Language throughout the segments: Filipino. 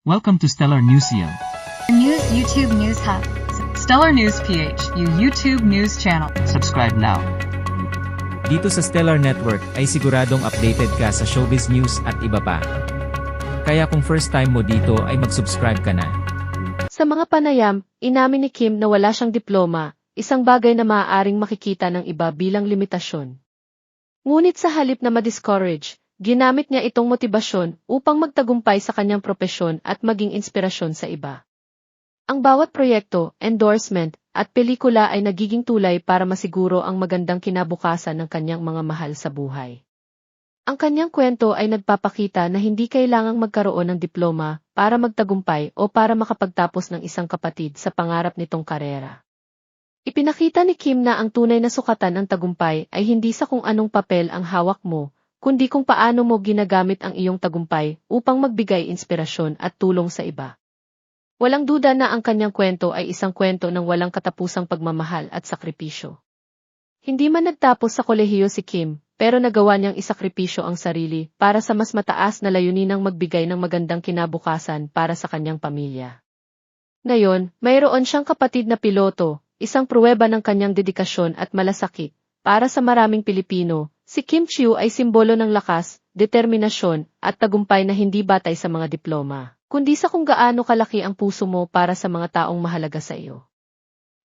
Welcome to Stellar Newsium. News YouTube News Hub. Stellar News PH, YouTube News Channel. Subscribe now. Dito sa Stellar Network ay siguradong updated ka sa showbiz news at iba pa. Kaya kung first time mo dito ay mag-subscribe ka na. Sa mga panayam, inamin ni Kim na wala siyang diploma, isang bagay na maaaring makikita ng iba bilang limitasyon. Ngunit sa halip na ma-discourage, ginamit niya itong motibasyon upang magtagumpay sa kanyang propesyon at maging inspirasyon sa iba. Ang bawat proyekto, endorsement, at pelikula ay nagiging tulay para masiguro ang magandang kinabukasan ng kanyang mga mahal sa buhay. Ang kanyang kwento ay nagpapakita na hindi kailangang magkaroon ng diploma para magtagumpay o para makapagtapos ng isang kapatid sa pangarap nitong karera. Ipinakita ni Kim na ang tunay na sukatan ng tagumpay ay hindi sa kung anong papel ang hawak mo, kundi kung paano mo ginagamit ang iyong tagumpay upang magbigay inspirasyon at tulong sa iba. Walang duda na ang kanyang kwento ay isang kwento ng walang katapusang pagmamahal at sakripisyo. Hindi man nagtapos sa kolehiyo si Kim, pero nagawa niyang isakripisyo ang sarili para sa mas mataas na layuninang magbigay ng magandang kinabukasan para sa kanyang pamilya. Ngayon, mayroon siyang kapatid na piloto, isang pruweba ng kanyang dedikasyon at malasakit. Para sa maraming Pilipino, si Kim Chiu ay simbolo ng lakas, determinasyon, at tagumpay na hindi batay sa mga diploma, kundi sa kung gaano kalaki ang puso mo para sa mga taong mahalaga sa iyo.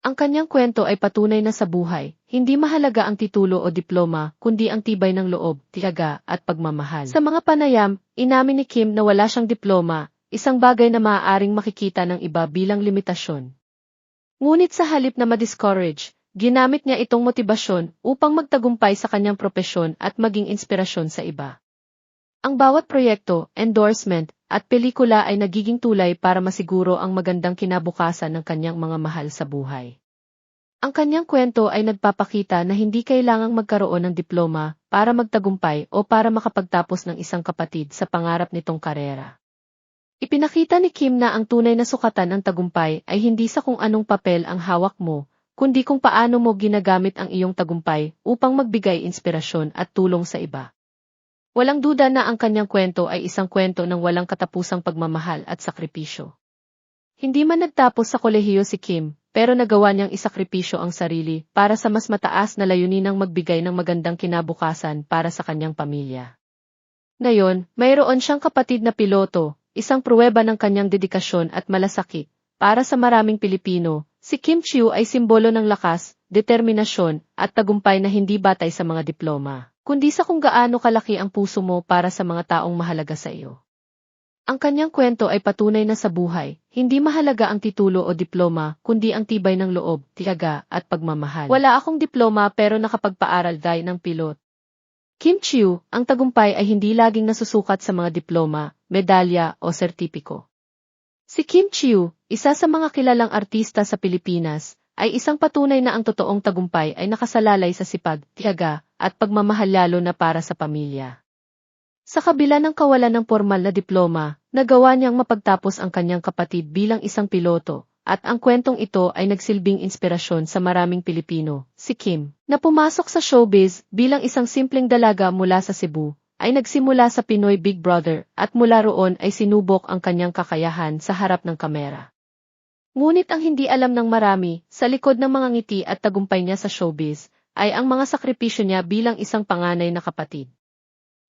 Ang kanyang kwento ay patunay na sa buhay, hindi mahalaga ang titulo o diploma, kundi ang tibay ng loob, tiyaga, at pagmamahal. Sa mga panayam, inamin ni Kim na wala siyang diploma, isang bagay na maaaring makikita ng iba bilang limitasyon. Ngunit sa halip na ma-discourage, ginamit niya itong motibasyon upang magtagumpay sa kanyang propesyon at maging inspirasyon sa iba. Ang bawat proyekto, endorsement, at pelikula ay nagiging tulay para masiguro ang magandang kinabukasan ng kanyang mga mahal sa buhay. Ang kanyang kwento ay nagpapakita na hindi kailangang magkaroon ng diploma para magtagumpay o para makapagtapos ng isang kapatid sa pangarap nitong karera. Ipinakita ni Kim na ang tunay na sukatan ng tagumpay ay hindi sa kung anong papel ang hawak mo, kundi kung paano mo ginagamit ang iyong tagumpay upang magbigay inspirasyon at tulong sa iba. Walang duda na ang kanyang kwento ay isang kwento ng walang katapusang pagmamahal at sakripisyo. Hindi man nagtapos sa kolehiyo si Kim, pero nagawa niyang isakripisyo ang sarili para sa mas mataas na layuninang magbigay ng magandang kinabukasan para sa kanyang pamilya. Ngayon, mayroon siyang kapatid na piloto, isang pruweba ng kanyang dedikasyon at malasakit. Para sa maraming Pilipino, si Kim Chiu ay simbolo ng lakas, determinasyon, at tagumpay na hindi batay sa mga diploma, kundi sa kung gaano kalaki ang puso mo para sa mga taong mahalaga sa iyo. Ang kanyang kwento ay patunay na sa buhay, hindi mahalaga ang titulo o diploma, kundi ang tibay ng loob, tiyaga, at pagmamahal. Wala akong diploma pero nakapagpaaral dahil ng pilot. Kim Chiu, ang tagumpay ay hindi laging nasusukat sa mga diploma, medalya o sertipiko. Si Kim Chiu, isa sa mga kilalang artista sa Pilipinas, ay isang patunay na ang totoong tagumpay ay nakasalalay sa sipag, tiyaga, at pagmamahal lalo na para sa pamilya. Sa kabila ng kawalan ng formal na diploma, nagawa niyang mapagtapos ang kanyang kapatid bilang isang piloto, at ang kwentong ito ay nagsilbing inspirasyon sa maraming Pilipino. Si Kim, na pumasok sa showbiz bilang isang simpleng dalaga mula sa Cebu, ay nagsimula sa Pinoy Big Brother at mula roon ay sinubok ang kanyang kakayahan sa harap ng kamera. Ngunit ang hindi alam ng marami, sa likod ng mga ngiti at tagumpay niya sa showbiz, ay ang mga sakripisyo niya bilang isang panganay na kapatid.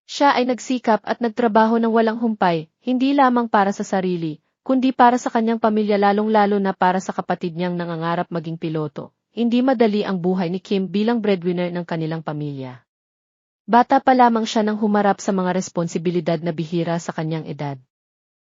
Siya ay nagsikap at nagtrabaho ng walang humpay, hindi lamang para sa sarili, kundi para sa kanyang pamilya lalong-lalo na para sa kapatid niyang nangangarap maging piloto. Hindi madali ang buhay ni Kim bilang breadwinner ng kanilang pamilya. Bata pa lamang siya nang humarap sa mga responsibilidad na bihira sa kanyang edad.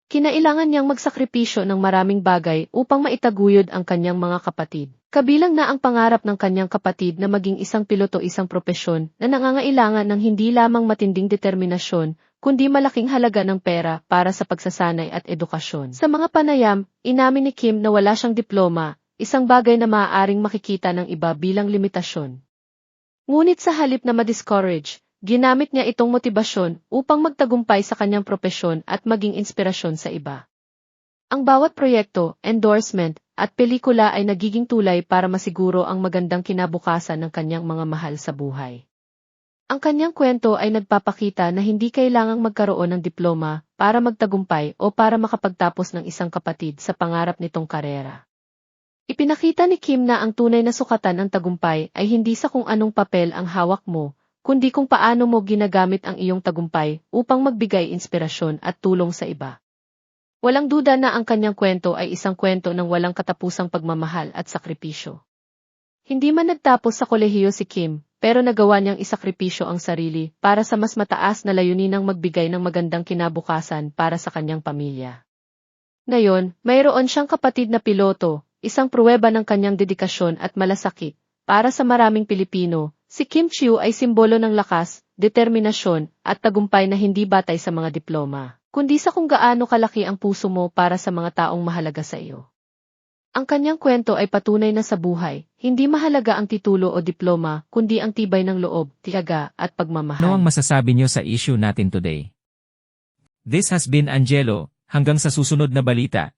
Kinailangan niyang magsakripisyo ng maraming bagay upang maitaguyod ang kanyang mga kapatid. Kabilang na ang pangarap ng kanyang kapatid na maging isang piloto, isang propesyon na nangangailangan ng hindi lamang matinding determinasyon, kundi malaking halaga ng pera para sa pagsasanay at edukasyon. Sa mga panayam, inamin ni Kim na wala siyang diploma, isang bagay na maaaring makikita ng iba bilang limitasyon. Ngunit sa halip na ma-discourage, ginamit niya itong motibasyon upang magtagumpay sa kanyang propesyon at maging inspirasyon sa iba. Ang bawat proyekto, endorsement, at pelikula ay nagiging tulay para masiguro ang magandang kinabukasan ng kanyang mga mahal sa buhay. Ang kanyang kwento ay nagpapakita na hindi kailangang magkaroon ng diploma para magtagumpay o para makapagtapos ng isang kapatid sa pangarap nitong karera. Ipinakita ni Kim na ang tunay na sukatan ng tagumpay ay hindi sa kung anong papel ang hawak mo, kundi kung paano mo ginagamit ang iyong tagumpay upang magbigay inspirasyon at tulong sa iba. Walang duda na ang kanyang kwento ay isang kwento ng walang katapusang pagmamahal at sakripisyo. Hindi man nagtapos sa kolehiyo si Kim, pero nagawa niyang isakripisyo ang sarili para sa mas mataas na layuninang magbigay ng magandang kinabukasan para sa kanyang pamilya. Ngayon, mayroon siyang kapatid na piloto, isang pruweba ng kanyang dedikasyon at malasakit. Para sa maraming Pilipino, si Kim Chiu ay simbolo ng lakas, determinasyon, at tagumpay na hindi batay sa mga diploma, kundi sa kung gaano kalaki ang puso mo para sa mga taong mahalaga sa iyo. Ang kanyang kwento ay patunay na sa buhay, hindi mahalaga ang titulo o diploma, kundi ang tibay ng loob, tiyaga, at pagmamahal. Ano ang masasabi niyo sa issue natin today? This has been Angelo, hanggang sa susunod na balita.